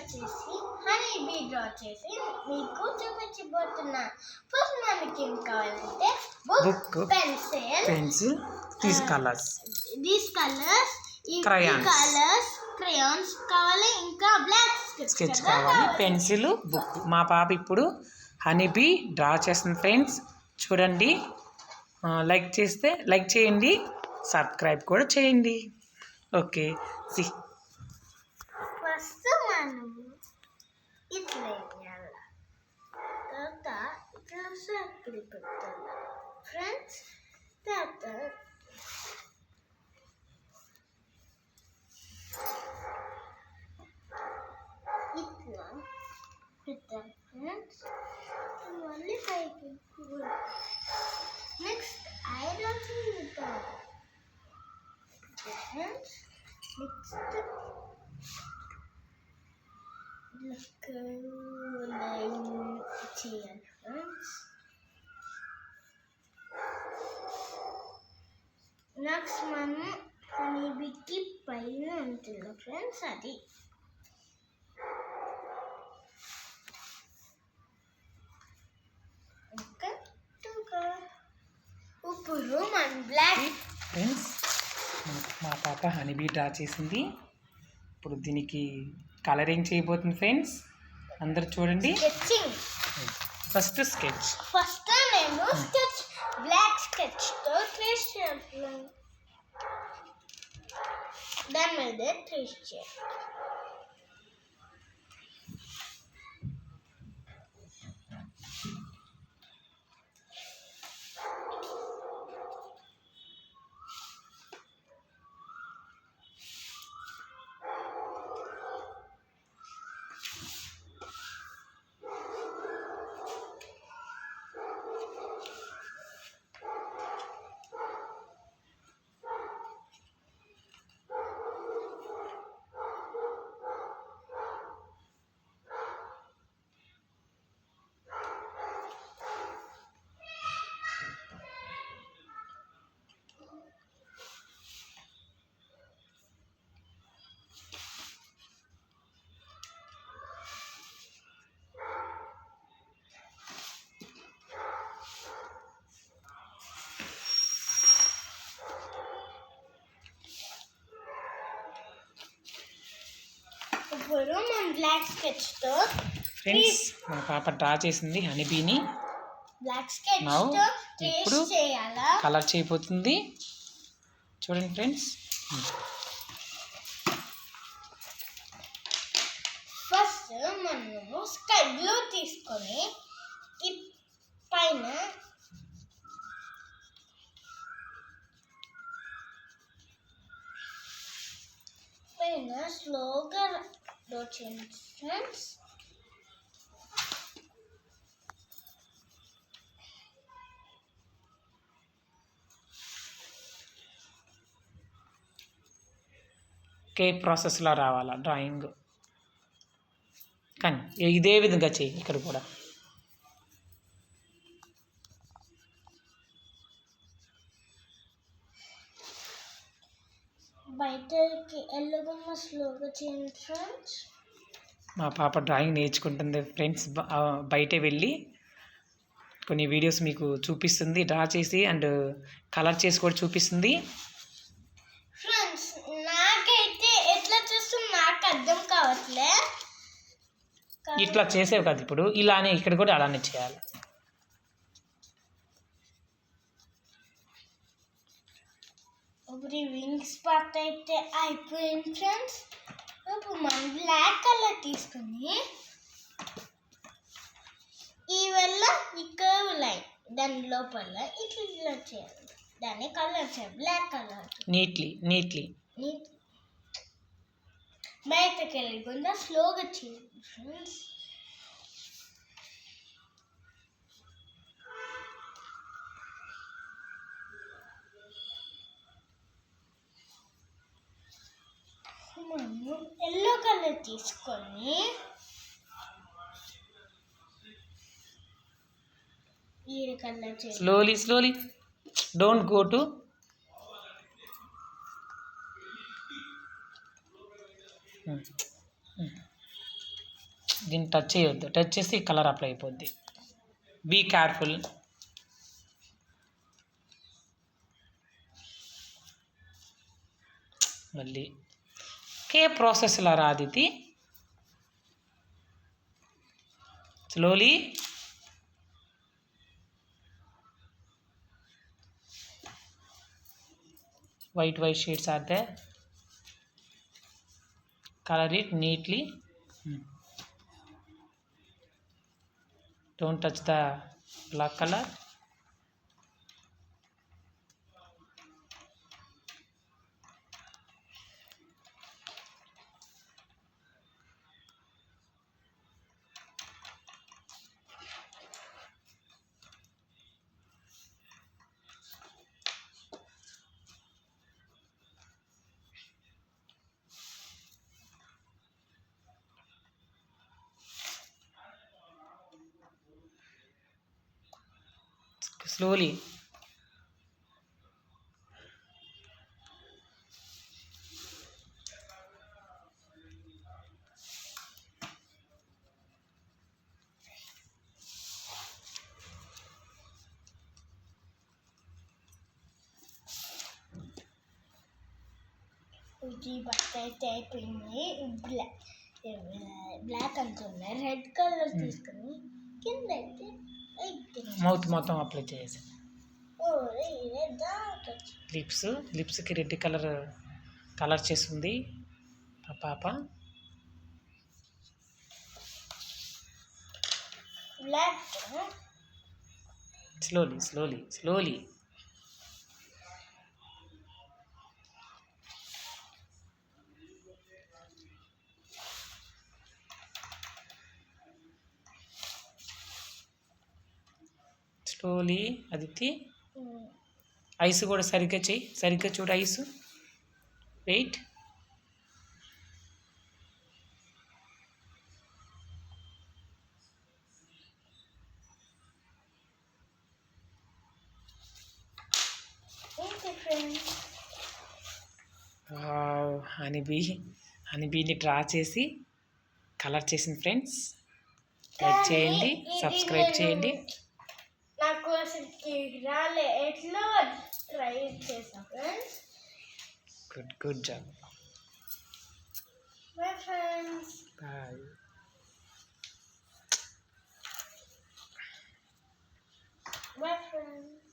వచ్చేసి honey bee draw చేసి మీకు చూపించబోతున్నా. ఫస్ట్ మనకి ఏం కావాలంటే book, pencil, these colours, crayons కావాలి, ఇంకా బ్లాక్ స్కెచ్ కావాలి, పెన్సిల్, బుక్. మా పాప ఇప్పుడు హనీ బీ డ్రా చేస్తుంది ఫ్రెండ్స్. చూడండి, లైక్ చేస్తే లైక్ చేయండి, సబ్స్క్రైబ్ కూడా చేయండి. ఓకే, సి ఫస్ట్ మనము ఇట్లా వేయాలి, తర్వాత ఇట్లా సర్కిల్ పెట్టాలి ఫ్రెండ్స్. తర్వాత ఇట్లా పెట్టాలి ఫ్రెండ్స్. మళ్ళీ పైకి నెక్స్ట్ ఐరన్స్ పెట్టాలి ఫ్రెండ్స్. నెక్స్ట్ లైన్ చేయాలి ఫ్రెండ్స్. నెక్స్ట్ మనం హనీబీకి పైన ఉంటుంది ఫ్రెండ్స్, అది ఇప్పుడు మన బ్లాక్ ఫ్రెండ్స్. మా పాప హనీబీ డ్రా చేసింది. ఇప్పుడు దీనికి కలరింగ్ చేయబోతుంది ఫ్రెండ్స్. అందరు చూడండి. First sketch. ఫస్ట్ నేను స్కెచ్ బ్లాక్ స్కెచ్ తో ట్రేస్ చేయాలి. దాని మీద ట్రేస్ చేయాలి. ఇప్పుడు మనం బ్లాక్ స్కెచ్ తో ఫ్రెండ్స్, మా పాప డ్రా చేసింది హనీబీని. బ్లాక్ స్కెచ్ తో ట్రేస్ చేయాలా, కలర్ చేయబోతుంది. చూడండి ఫ్రెండ్స్. ఫస్ట్ మనము స్కై బ్లూ తీసుకొని ఈ పైన స్లోగా డ్రా చేయండి ఫ్రెండ్స్. కేక్ ప్రాసెస్లో రావాలా డ్రాయింగ్, కానీ ఇదే విధంగా చేయి. ఇక్కడ కూడా బయటకి వెళ్ళకుండా స్లోగా చేయండి ఫ్రెండ్స్. మా పాప డ్రాయింగ్ నేర్చుకుంటుంది ఫ్రెండ్స్. బయటే వెళ్ళి కొన్ని వీడియోస్ మీకు చూపిస్తుంది, డ్రా చేసి అండ్ కలర్ చేసి కూడా చూపిస్తుంది. ఫ్రెండ్స్, నాకైతే ఎట్లా చేస్తుంది నాకు అర్థం కావట్లే. ఇట్లా చేసేవి కాదు, ఇప్పుడు ఇలానే ఇక్కడ కూడా అలానే చేయాలి. ఇప్పుడు వింగ్స్ పార్ట్ అయితే అయిపోయింది ఫ్రెండ్స్. ఇప్పుడు మనం బ్లాక్ కలర్ తీసుకుని ఈ వల్ల ఈ కర్వ్ లైన్ దాని లోపల ఇట్లా చేయాలి, దాన్ని కలర్ చేయాలి బ్లాక్ కలర్. నీట్లీ బయటకు వెళ్ళకుండా స్లోగా చేయాలి ఫ్రెండ్స్. మనము ఎల్లో కలర్ తీసుకొని ఈ కలర్ చేయాలి. స్లోలీ డోంట్ గో టు దీన్ని టచ్ చేయొద్దు, టచ్ చేస్తే ఈ కలర్ అప్లై అయిపోద్ది. Be careful. మళ్ళీ ఓకే, ప్రాసెస్లో రాదు ఇది. Slowly. white shades are there. Color it neatly. Don't touch the black color. Slowly. ఇది బట్ట అయితే అయిపోయింది. బ్లాక్ అంటున్నా, రెడ్ కలర్ తీసుకుని కింద అయితే మౌత్ మొత్తం అప్లై చేసి లిప్స్కి రెడ్ కలర్ చేసింది పాప. Black. Slowly. Slowly. Aditi, eyes కూడా సరిగ్గా చెయ్యి, సరిగ్గా చూడు ఐస్. వెయిట్. హనీబీని డ్రా చేసి కలర్ చేసింది ఫ్రెండ్స్. లైక్ చేయండి, సబ్స్క్రైబ్ చేయండి. నాకు అసలు రాలే, ఎట్లా ట్రై చేసా friends. Good job. Bye friends. Bye. Bye friends.